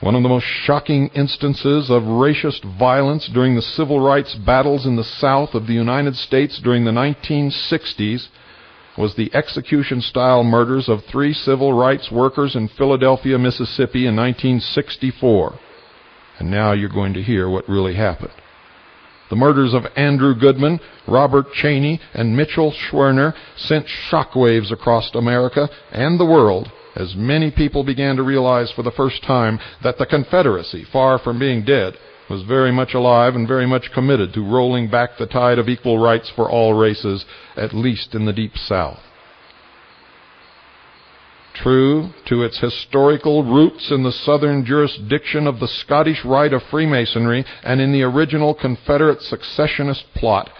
One of the most shocking instances of racist violence during the civil rights battles in the South of the United States during the 1960s was the execution-style murders of 3 civil rights workers in Philadelphia, Mississippi in 1964. And now you're going to hear what really happened. The murders of Andrew Goodman, Robert Cheney, and Mitchell Schwerner sent shockwaves across America and the world as many people began to realize for the first time that the Confederacy, far from being dead, was very much alive and very much committed to rolling back the tide of equal rights for all races, at least in the Deep South. True to its historical roots in the southern jurisdiction of the Scottish Rite of Freemasonry and in the original Confederate secessionist plot,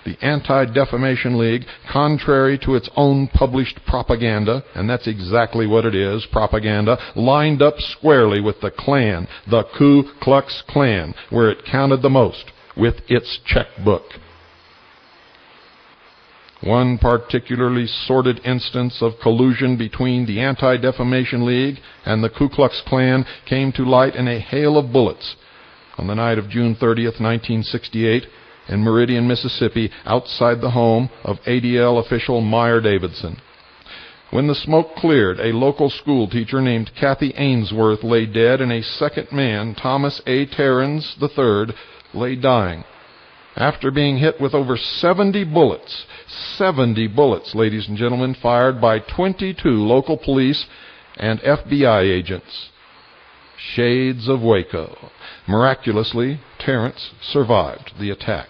the Anti-Defamation League, contrary to its own published propaganda, and that's exactly what it is, propaganda, lined up squarely with the Klan, the Ku Klux Klan, where it counted the most, with its checkbook. One particularly sordid instance of collusion between the Anti-Defamation League and the Ku Klux Klan came to light in a hail of bullets on the night of June 30th, 1968, in Meridian, Mississippi, outside the home of ADL official Meyer Davidson. When the smoke cleared, a local school teacher named Kathy Ainsworth lay dead, and a second man, Thomas A. Terrens III, lay dying, after being hit with over 70 bullets, ladies and gentlemen, fired by 22 local police and FBI agents. Shades of Waco. Miraculously, Terrence survived the attack.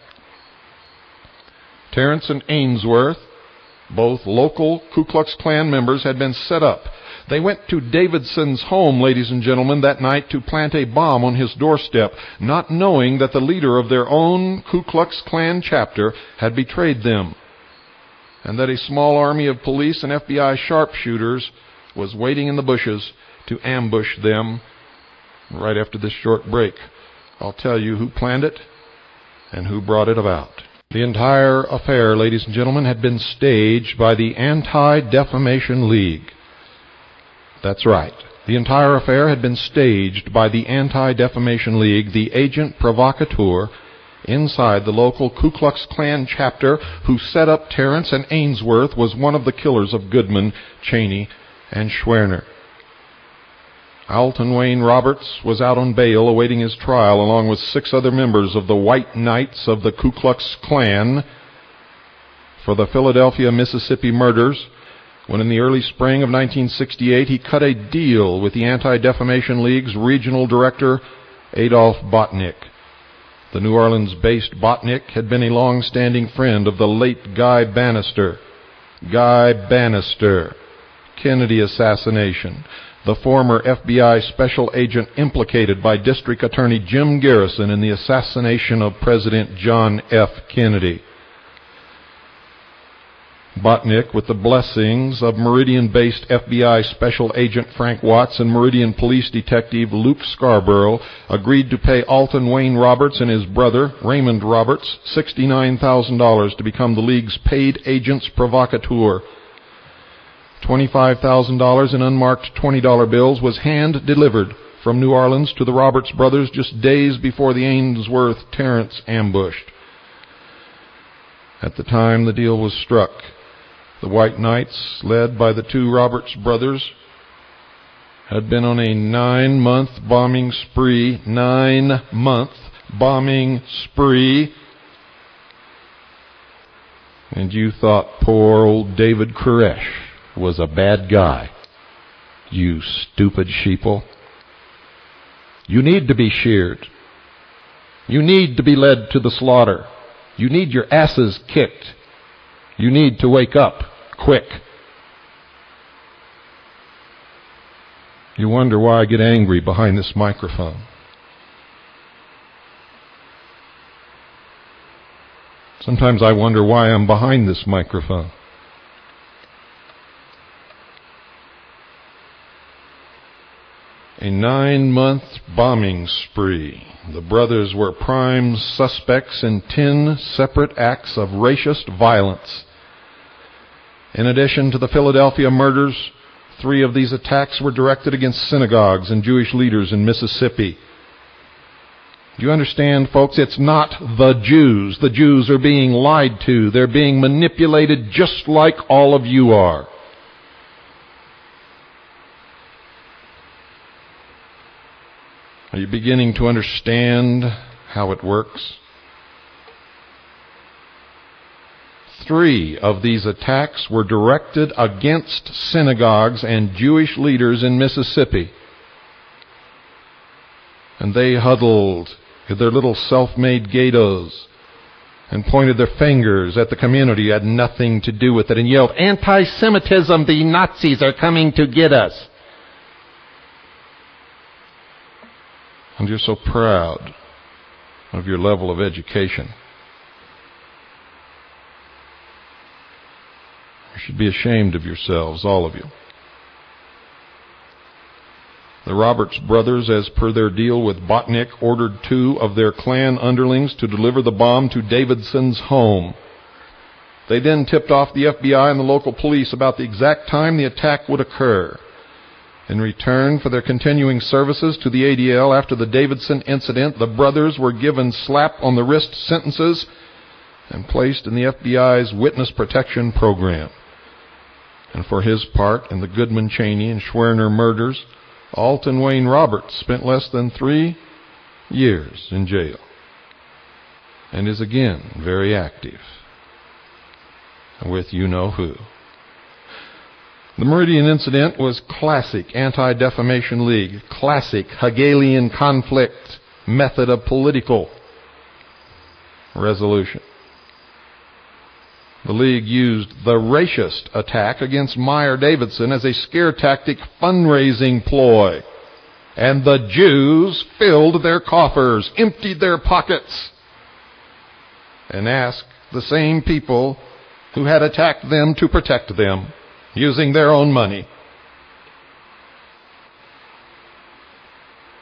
Terrence and Ainsworth, both local Ku Klux Klan members, had been set up. They went to Davidson's home, ladies and gentlemen, that night to plant a bomb on his doorstep, not knowing that the leader of their own Ku Klux Klan chapter had betrayed them, and that a small army of police and FBI sharpshooters was waiting in the bushes to ambush them. Right after this short break, I'll tell you who planned it and who brought it about. The entire affair, ladies and gentlemen, had been staged by the Anti-Defamation League. That's right. The entire affair had been staged by the Anti-Defamation League, the agent provocateur inside the local Ku Klux Klan chapter who set up Terrence and Ainsworth was one of the killers of Goodman, Cheney, and Schwerner. Alton Wayne Roberts was out on bail awaiting his trial along with 6 other members of the White Knights of the Ku Klux Klan for the Philadelphia, Mississippi murders, when in the early spring of 1968 he cut a deal with the Anti-Defamation League's regional director, Adolph Botnick. The New Orleans-based Botnick had been a long-standing friend of the late Guy Bannister. Kennedy assassination. The former FBI special agent implicated by District Attorney Jim Garrison in the assassination of President John F. Kennedy. Botnick, with the blessings of Meridian-based FBI Special Agent Frank Watts and Meridian Police Detective Luke Scarborough, agreed to pay Alton Wayne Roberts and his brother, Raymond Roberts, $69,000 to become the League's paid agents provocateur. $25,000 in unmarked $20 bills was hand-delivered from New Orleans to the Roberts brothers just days before the Ainsworth-Terrence ambushed. At the time the deal was struck, the White Knights, led by the 2 Roberts brothers, had been on a 9-month bombing spree. 9-month bombing spree. And you thought poor old David Koresh was a bad guy. You stupid sheeple. You need to be sheared. You need to be led to the slaughter. You need your asses kicked. You need to wake up quick. You wonder why I get angry behind this microphone. Sometimes I wonder why I'm behind this microphone. A 9-month bombing spree. The brothers were prime suspects in 10 separate acts of racist violence. In addition to the Philadelphia murders, 3 of these attacks were directed against synagogues and Jewish leaders in Mississippi. Do you understand, folks? It's not the Jews. The Jews are being lied to. They're being manipulated just like all of you are. Are you beginning to understand how it works? 3 of these attacks were directed against synagogues and Jewish leaders in Mississippi. And they huddled in their little self-made ghettos and pointed their fingers at the community who had nothing to do with it and yelled, "Anti-Semitism, the Nazis are coming to get us." And you're so proud of your level of education. You should be ashamed of yourselves, all of you. The Roberts brothers, as per their deal with Botnick, ordered 2 of their Klan underlings to deliver the bomb to Davidson's home. They then tipped off the FBI and the local police about the exact time the attack would occur. In return for their continuing services to the ADL after the Davidson incident, the brothers were given slap-on-the-wrist sentences and placed in the FBI's witness protection program. And for his part in the Goodman, Cheney, and Schwerner murders, Alton Wayne Roberts spent less than 3 years in jail and is again very active with you-know-who. The Meridian incident was classic Anti-Defamation League, classic Hegelian conflict method of political resolution. The League used the racist attack against Meyer Davidson as a scare tactic fundraising ploy. And the Jews filled their coffers, emptied their pockets, and asked the same people who had attacked them to protect them, using their own money.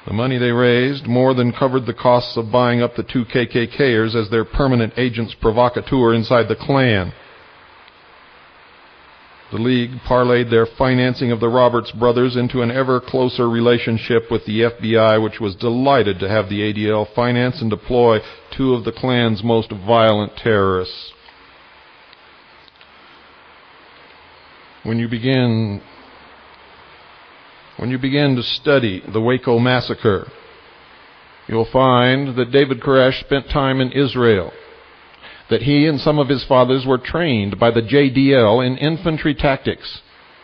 The money they raised more than covered the costs of buying up the 2 KKKers as their permanent agents provocateur inside the Klan. The League parlayed their financing of the Roberts brothers into an ever closer relationship with the FBI, which was delighted to have the ADL finance and deploy 2 of the Klan's most violent terrorists. When you begin to study the Waco massacre, you'll find that David Koresh spent time in Israel, that he and some of his fathers were trained by the JDL in infantry tactics,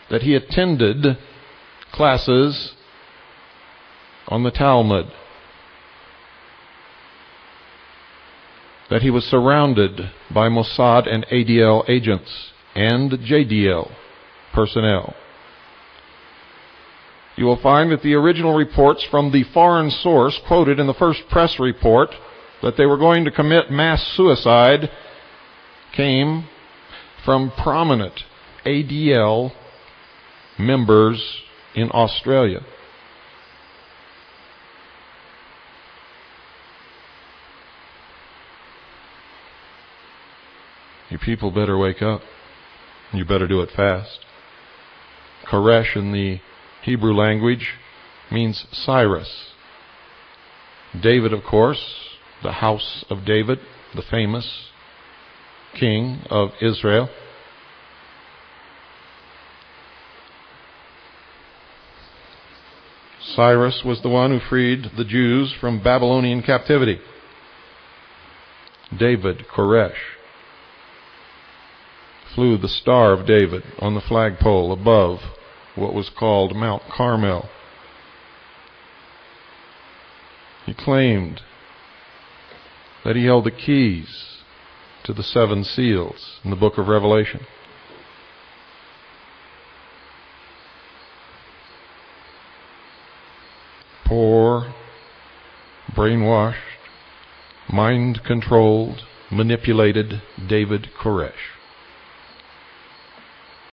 that he attended classes on the Talmud, that he was surrounded by Mossad and ADL agents and JDL personnel. You will find that the original reports from the foreign source quoted in the first press report that they were going to commit mass suicide came from prominent ADL members in Australia. You people better wake up. You better do it fast. Koresh in the Hebrew language means Cyrus. David, of course, the house of David, the famous king of Israel. Cyrus was the one who freed the Jews from Babylonian captivity. David, Koresh, flew the Star of David on the flagpole above what was called Mount Carmel. He claimed that he held the keys to the 7 seals in the book of Revelation. Poor, brainwashed, mind-controlled, manipulated David Koresh.